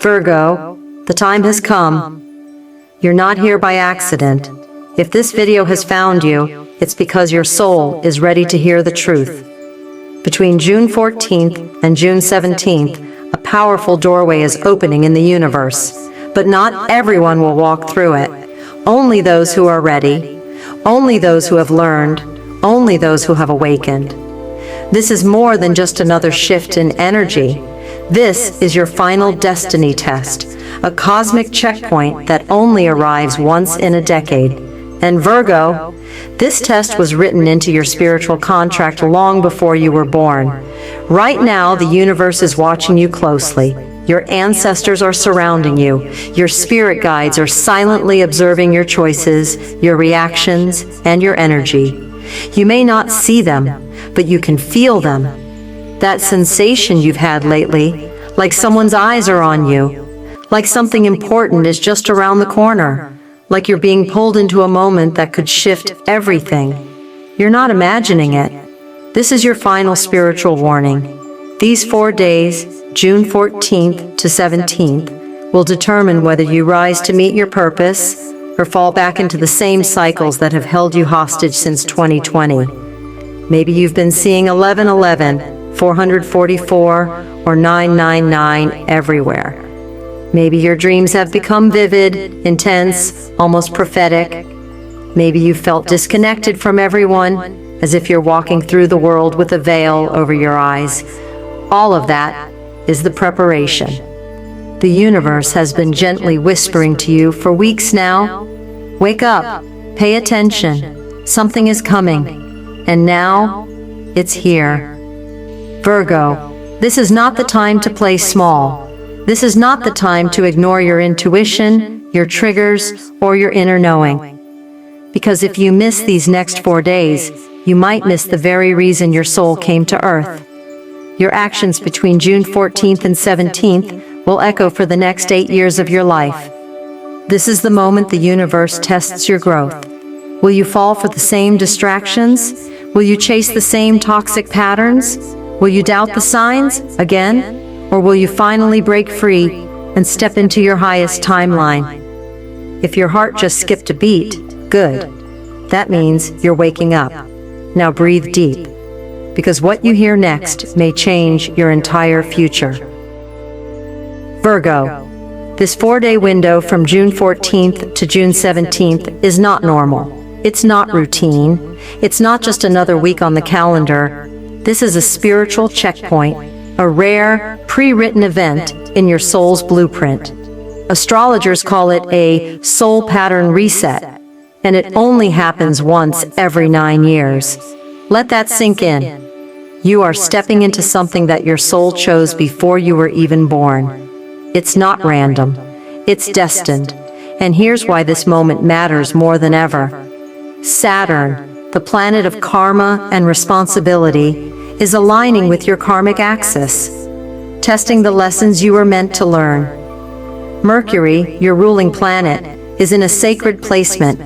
Virgo, the time has come. You're not here by accident. If this video has found you, it's because your soul is ready to hear the truth. Between June 14th and June 17th, a powerful doorway is opening in the universe, but not everyone will walk through it. Only those who are ready, only those who have learned, only those who have awakened. This is more than just another shift in energy. This is your final destiny test, a cosmic checkpoint that only arrives once in a decade. And Virgo, this test was written into your spiritual contract long before you were born. Right now, the universe is watching you closely. Your ancestors are surrounding you. Your spirit guides are silently observing your choices, your reactions, and your energy. You may not see them, but you can feel them. That sensation you've had lately, like someone's eyes are on you, like something important is just around the corner, like you're being pulled into a moment that could shift everything. You're not imagining it. This is your final spiritual warning. These 4 days, June 14th to 17th, will determine whether you rise to meet your purpose or fall back into the same cycles that have held you hostage since 2020. Maybe you've been seeing 1111, 444, or 999 everywhere. Maybe your dreams have become vivid, intense, almost prophetic. Maybe you felt disconnected from everyone, as if you're walking through the world with a veil over your eyes. All of that is the preparation. The universe has been gently whispering to you for weeks now. Wake up, pay attention, something is coming. And now, it's here. Virgo, this is not the time to play small. This is not the time to ignore your intuition, your triggers, or your inner knowing. Because if you miss these next 4 days, you might miss the very reason your soul came to Earth. Your actions between June 14th and 17th will echo for the next 8 years of your life. This is the moment the universe tests your growth. Will you fall for the same distractions? Will you chase the same toxic patterns? Will you doubt the signs again? Or will you finally break free and step into your highest timeline? If your heart just skipped a beat, good. That means you're waking up. Now breathe deep, because what you hear next may change your entire future. Virgo, this 4-day window from June 14th to June 17th is not normal. It's not routine. It's not just another week on the calendar. This is a spiritual checkpoint, a rare, pre-written event in your soul's blueprint. Astrologers call it a soul pattern reset, and it only happens once every 9 years. Let that sink in. You are stepping into something that your soul chose before you were even born. It's not random. It's destined. And here's why this moment matters more than ever. Saturn, the planet of karma and responsibility, is aligning with your karmic axis, testing the lessons you were meant to learn. Mercury, your ruling planet, is in a sacred placement,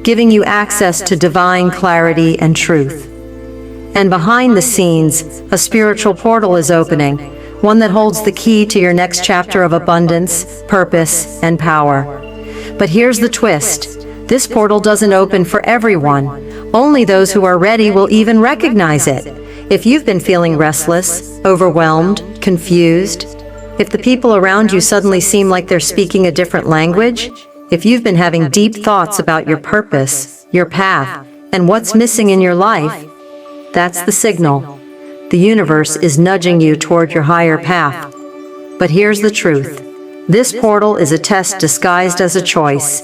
giving you access to divine clarity and truth. And behind the scenes, a spiritual portal is opening, one that holds the key to your next chapter of abundance, purpose, and power. But here's the twist. This portal doesn't open for everyone. Only those who are ready will even recognize it. If you've been feeling restless, overwhelmed, confused, if the people around you suddenly seem like they're speaking a different language, if you've been having deep thoughts about your purpose, your path, and what's missing in your life, that's the signal. The universe is nudging you toward your higher path. But here's the truth. This portal is a test disguised as a choice.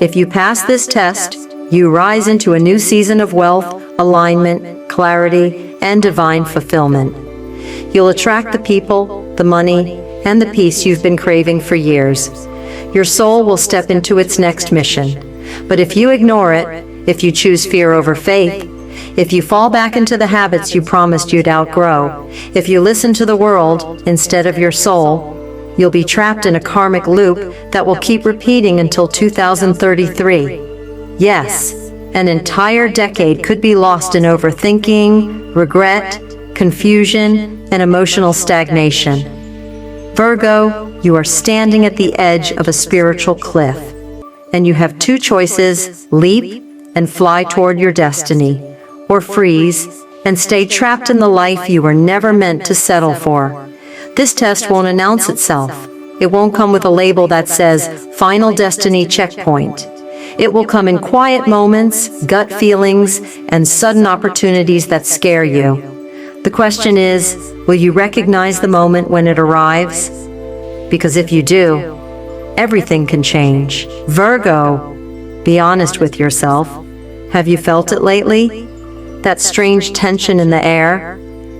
If you pass this test, you rise into a new season of wealth, alignment, clarity, and divine fulfillment. You'll attract the people, the money, and the peace you've been craving for years. Your soul will step into its next mission. But if you ignore it, if you choose fear over faith, if you fall back into the habits you promised you'd outgrow, if you listen to the world instead of your soul, you'll be trapped in a karmic loop that will keep repeating until 2033. Yes, an entire decade could be lost in overthinking, regret, confusion, and emotional stagnation. Virgo, You are standing at the edge of a spiritual cliff, and you have two choices: leap and fly toward your destiny, or freeze and stay trapped in the life you were never meant to settle for. This test won't announce itself. It won't come with a label that says Final Destiny Checkpoint. It will come in quiet moments, gut feelings, and sudden opportunities that scare you. The question is, will you recognize the moment when it arrives? Because if you do, everything can change. Virgo, be honest with yourself. Have you felt it lately? That strange tension in the air?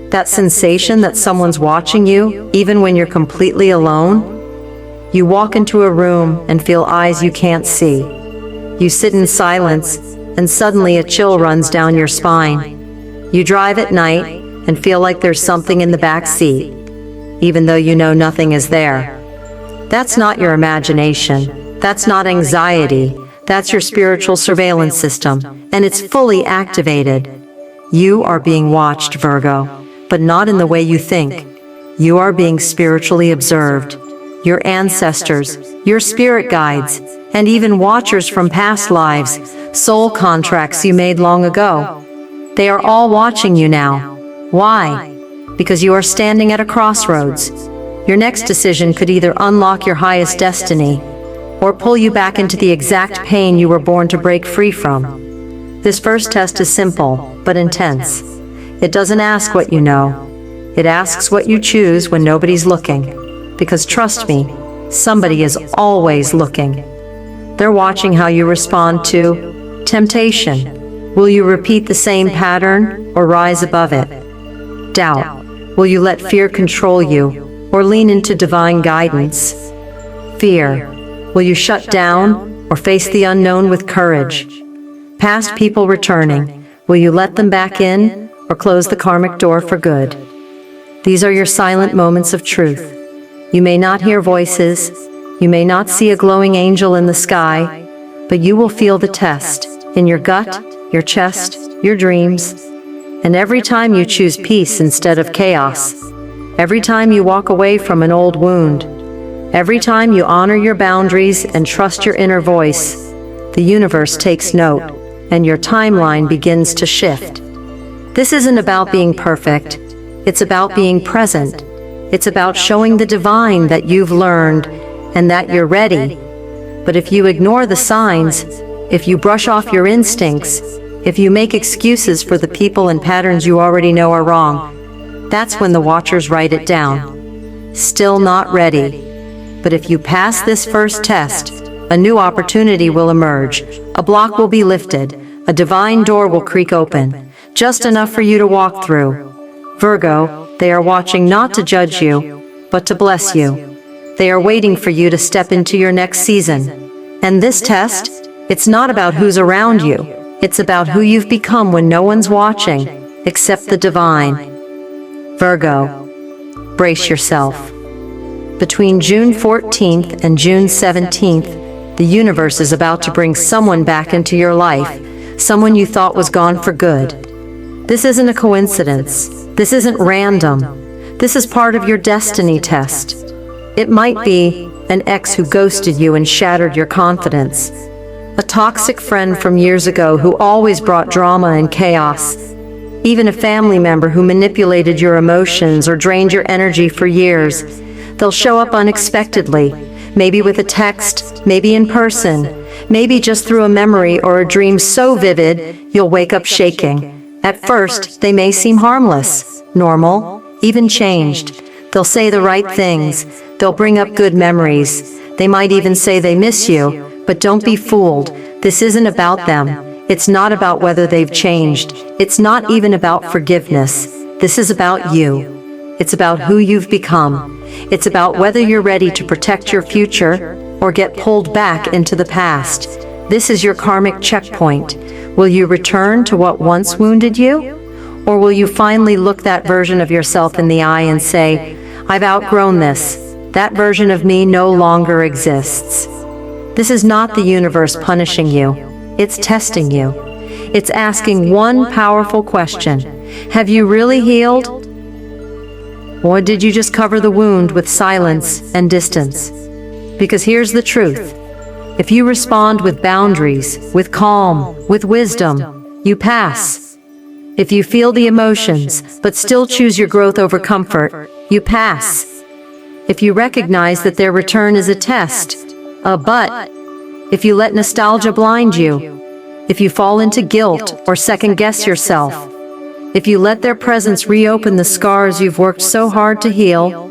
That sensation that someone's watching you, even when you're completely alone? You walk into a room and feel eyes you can't see. You sit in silence, and suddenly a chill runs down your spine. You drive at night and feel like there's something in the back seat, even though you know nothing is there. That's not your imagination. That's not anxiety. That's your spiritual surveillance system, and it's fully activated. You are being watched, Virgo, but not in the way you think. You are being spiritually observed. Your ancestors, your spirit guides, and even watchers from past lives, soul contracts you made long ago. They are all watching you now. Why? Because you are standing at a crossroads. Your next decision could either unlock your highest destiny or pull you back into the exact pain you were born to break free from. This first test is simple, but intense. It doesn't ask what you know. It asks what you choose when nobody's looking. Because trust me, somebody is always looking. They're watching how you respond to temptation. Will you repeat the same pattern or rise above it? Doubt. Will you let fear control you or lean into divine guidance? Fear. Will you shut down or face the unknown with courage? Past people returning. Will you let them back in or close the karmic door for good? These are your silent moments of truth. You may not hear voices, you may not see a glowing angel in the sky, but you will feel the test in your gut, your chest, your dreams. And every time you choose peace instead of chaos, every time you walk away from an old wound, every time you honor your boundaries and trust your inner voice, the universe takes note, and your timeline begins to shift. This isn't about being perfect, it's about being present. It's about showing the divine that you've learned and that you're ready. But if you ignore the signs, if you brush off your instincts, if you make excuses for the people and patterns you already know are wrong, that's when the watchers write it down. Still not ready. But if you pass this first test, a new opportunity will emerge. A block will be lifted. A divine door will creak open, just enough for you to walk through. Virgo, they are watching not to judge you, but to bless you. They are waiting for you to step into your next season. And this test, it's not about who's around you. It's about who you've become when no one's watching, except the divine. Virgo, brace yourself. Between June 14th and June 17th, the universe is about to bring someone back into your life, someone you thought was gone for good. This isn't a coincidence. This isn't random. This is part of your destiny test. It might be an ex who ghosted you and shattered your confidence, a toxic friend from years ago who always brought drama and chaos, even a family member who manipulated your emotions or drained your energy for years. They'll show up unexpectedly, maybe with a text, maybe in person, maybe just through a memory or a dream so vivid you'll wake up shaking. At first, they may seem harmless, normal, even changed. They'll say the right things. They'll bring up good memories. They might even say they miss you, but don't be fooled. This isn't about them. It's not about whether they've changed. It's not even about forgiveness. This is about you. It's about who you've become. It's about whether you're ready to protect your future or get pulled back into the past. This is your karmic checkpoint. Will you return to what once wounded you? Or will you finally look that version of yourself in the eye and say, I've outgrown this. That version of me no longer exists. This is not the universe punishing you. It's testing you. It's asking one powerful question. Have you really healed? Or did you just cover the wound with silence and distance? Because here's the truth. If you respond with boundaries, with calm, with wisdom, you pass. If you feel the emotions, but still choose your growth over comfort, you pass. If you recognize that their return is a test, a but, if you let nostalgia blind you, if you fall into guilt or second-guess yourself, if you let their presence reopen the scars you've worked so hard to heal,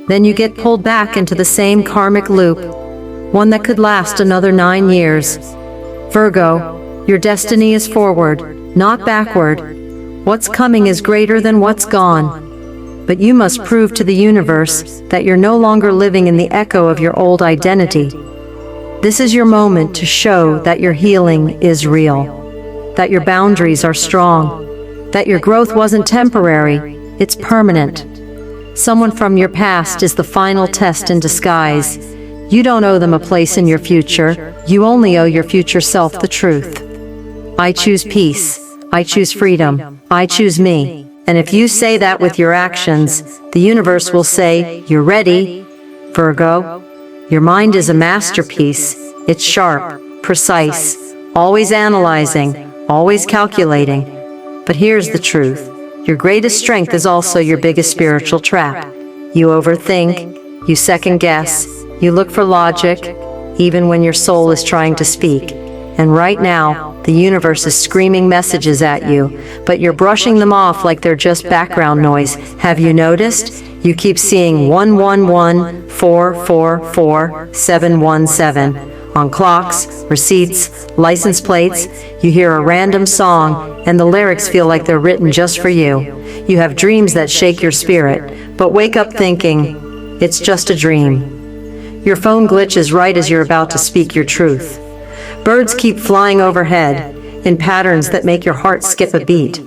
then you get pulled back into the same karmic loop, one that could last another 9 years. Virgo, your destiny is forward, not backward. What's coming is greater than what's gone. But you must prove to the universe that you're no longer living in the echo of your old identity. This is your moment to show that your healing is real, that your boundaries are strong, that your growth wasn't temporary, it's permanent. Someone from your past is the final test in disguise. You don't owe them a place in your future, you only owe your future self the truth. I choose peace, I choose freedom, I choose me. And if you say that with your actions, the universe will say, you're ready, Virgo. Your mind is a masterpiece. It's sharp, precise, always analyzing, always calculating. But here's the truth. Your greatest strength is also your biggest spiritual trap. You overthink, you second-guess, you look for logic, even when your soul is trying to speak. And right now, the universe is screaming messages at you, but you're brushing them off like they're just background noise. Have you noticed? You keep seeing 111, 444, 717 on clocks, receipts, license plates. You hear a random song, and the lyrics feel like they're written just for you. You have dreams that shake your spirit, but wake up thinking, it's just a dream. Your phone glitches right as you're about to speak your truth. Birds keep flying overhead, in patterns that make your heart skip a beat.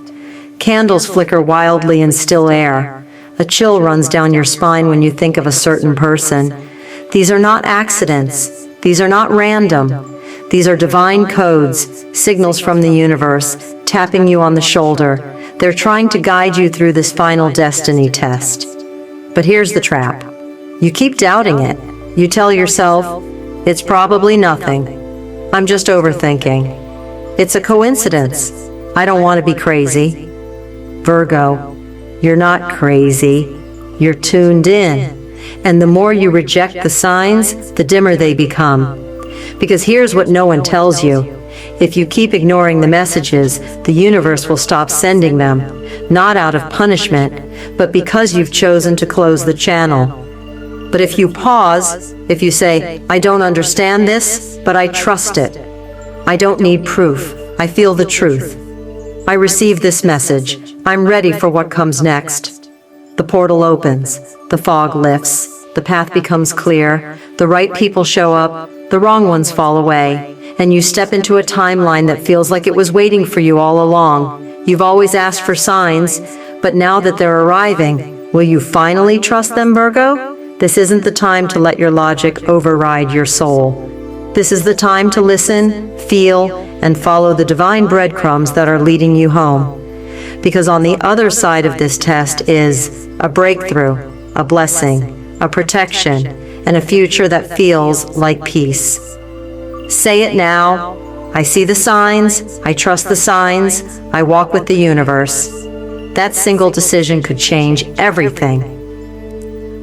Candles flicker wildly in still air. A chill runs down your spine when you think of a certain person. These are not accidents. These are not random. These are divine codes, signals from the universe, tapping you on the shoulder. They're trying to guide you through this final destiny test. But here's the trap. You keep doubting it. You tell yourself, it's probably nothing. I'm just overthinking. It's a coincidence. I don't want to be crazy. Virgo, you're not crazy. You're tuned in. And the more you reject the signs, the dimmer they become. Because here's what no one tells you. If you keep ignoring the messages, the universe will stop sending them, not out of punishment, but because you've chosen to close the channel. But if you pause, if you say, I don't understand this, but I trust it. I don't need proof. I feel the truth. I receive this message. I'm ready for what comes next. The portal opens. The fog lifts. The path becomes clear. The right people show up. The wrong ones fall away. And you step into a timeline that feels like it was waiting for you all along. You've always asked for signs, but now that they're arriving, will you finally trust them, Virgo? This isn't the time to let your logic override your soul. This is the time to listen, feel, and follow the divine breadcrumbs that are leading you home. Because on the other side of this test is a breakthrough, a blessing, a protection, and a future that feels like peace. Say it now. I see the signs. I trust the signs. I walk with the universe. That single decision could change everything.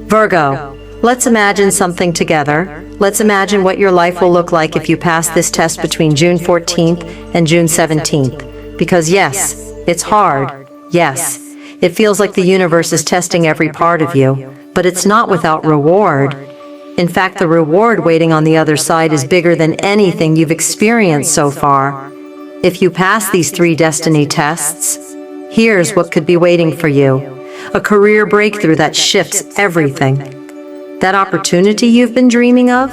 Virgo, let's imagine something together. Let's imagine what your life will look like if you pass this test between June 14th and June 17th. Because yes, it's hard. Yes, it feels like the universe is testing every part of you, but it's not without reward. In fact, the reward waiting on the other side is bigger than anything you've experienced so far. If you pass these 3 destiny tests, here's what could be waiting for you. A career breakthrough that shifts everything. That opportunity you've been dreaming of,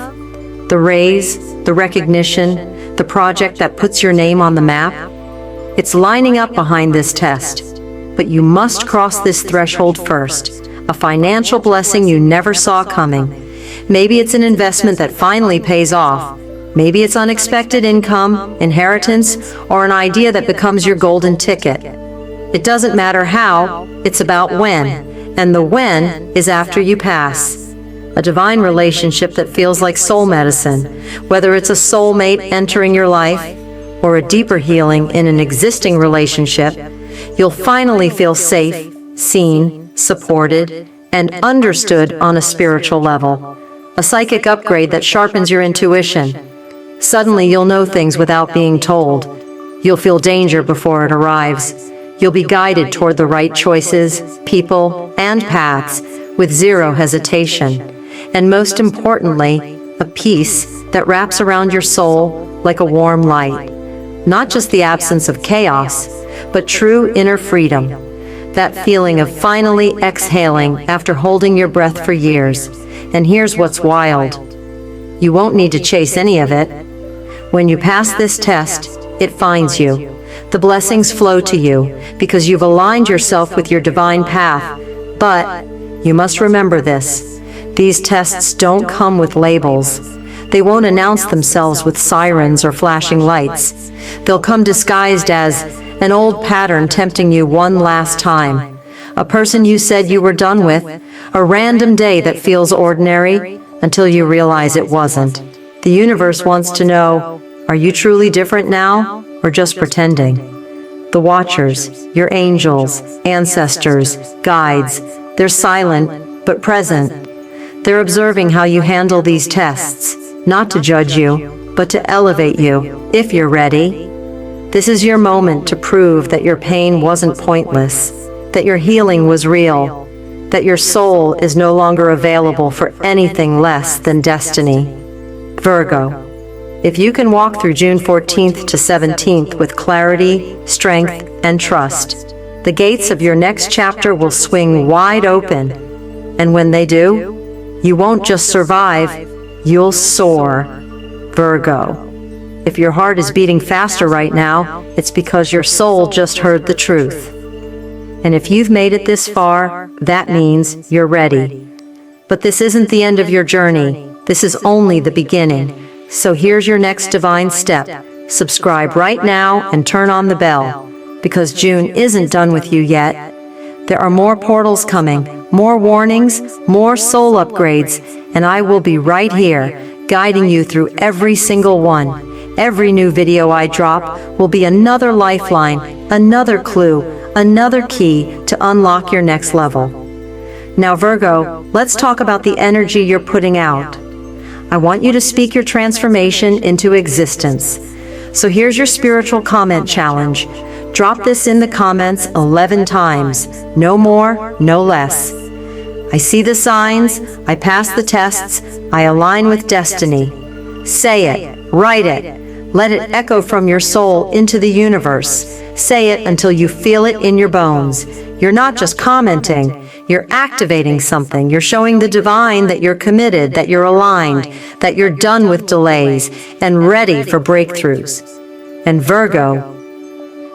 the raise, the recognition, the project that puts your name on the map, it's lining up behind this test. But you must cross this threshold first, a financial blessing you never saw coming. Maybe it's an investment that finally pays off. Maybe it's unexpected income, inheritance, or an idea that becomes your golden ticket. It doesn't matter how, it's about when. and the when is after you pass. A divine relationship that feels like soul medicine, whether it's a soulmate entering your life or a deeper healing in an existing relationship, you'll finally feel safe, seen, supported, and understood on a spiritual level. A psychic upgrade that sharpens your intuition. Suddenly you'll know things without being told. You'll feel danger before it arrives. You'll be guided toward the right choices, people, and paths with zero hesitation. And most importantly, a peace that wraps around your soul like a warm light. Not just the absence of chaos, but true inner freedom. That feeling of finally exhaling after holding your breath for years. And here's what's wild. You won't need to chase any of it. When you pass this test, it finds you. The blessings flow to you because you've aligned yourself with your divine path. But you must remember this. These tests don't come with labels. They won't announce themselves with sirens or flashing lights. They'll come disguised as an old pattern tempting you one last time. A person you said you were done with, a random day that feels ordinary until you realize it wasn't. The universe wants to know, are you truly different now or just pretending? The Watchers, your angels, ancestors, guides, they're silent but present. They're observing how you handle these tests, not to judge you, but to elevate you, if you're ready. This is your moment to prove that your pain wasn't pointless, that your healing was real, that your soul is no longer available for anything less than destiny. Virgo, if you can walk through June 14th to 17th with clarity, strength, and trust, the gates of your next chapter will swing wide open. And when they do, you won't just survive, you'll soar. Virgo, if your heart is beating faster right now, it's because your soul just heard the truth. And if you've made it this far, that means you're ready. But this isn't the end of your journey. This is only the beginning. So here's your next divine step. Subscribe right now and turn on the bell, because June isn't done with you yet. There are more portals coming, more warnings, more soul upgrades, and I will be right here, guiding you through every single one. Every new video I drop will be another lifeline, another clue, another key to unlock your next level. Now Virgo, let's talk about the energy you're putting out. I want you to speak your transformation into existence. So here's your spiritual comment challenge. Drop this in the comments 11 times. No more, no less. I see the signs, I pass the tests, I align with destiny. Say it, write it. Let it echo from your soul into the universe. Say it until you feel it in your bones. You're not just commenting, you're activating something. You're showing the divine that you're committed, that you're aligned, that you're done with delays and ready for breakthroughs. And Virgo,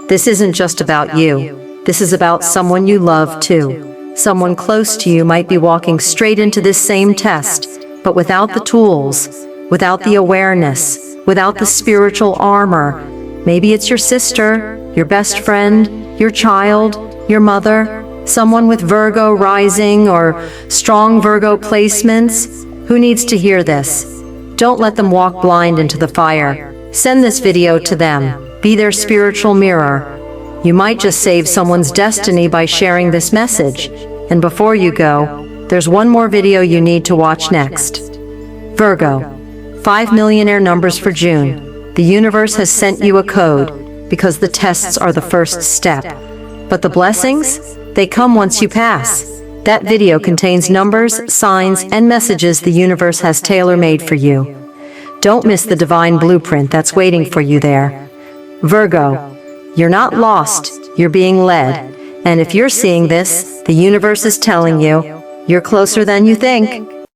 this isn't just about you. This is about someone you love too. Someone close to you might be walking straight into this same test, but without the tools, without the awareness, without the spiritual armor. Maybe it's your sister, your best friend, your child, your mother, someone with Virgo rising or strong Virgo placements. Who needs to hear this? Don't let them walk blind into the fire. Send this video to them. Be their spiritual mirror. You might just save someone's destiny by sharing this message. And before you go, there's one more video you need to watch next. Virgo, 5 millionaire numbers for June. The universe has sent you a code because the tests are the first step. But the blessings? They come once you pass. That video contains numbers, signs, and messages the universe has tailor-made for you. Don't miss the divine blueprint that's waiting for you there. Virgo, you're not lost, you're being led. And if you're seeing this, the universe is telling you, you're closer than you think.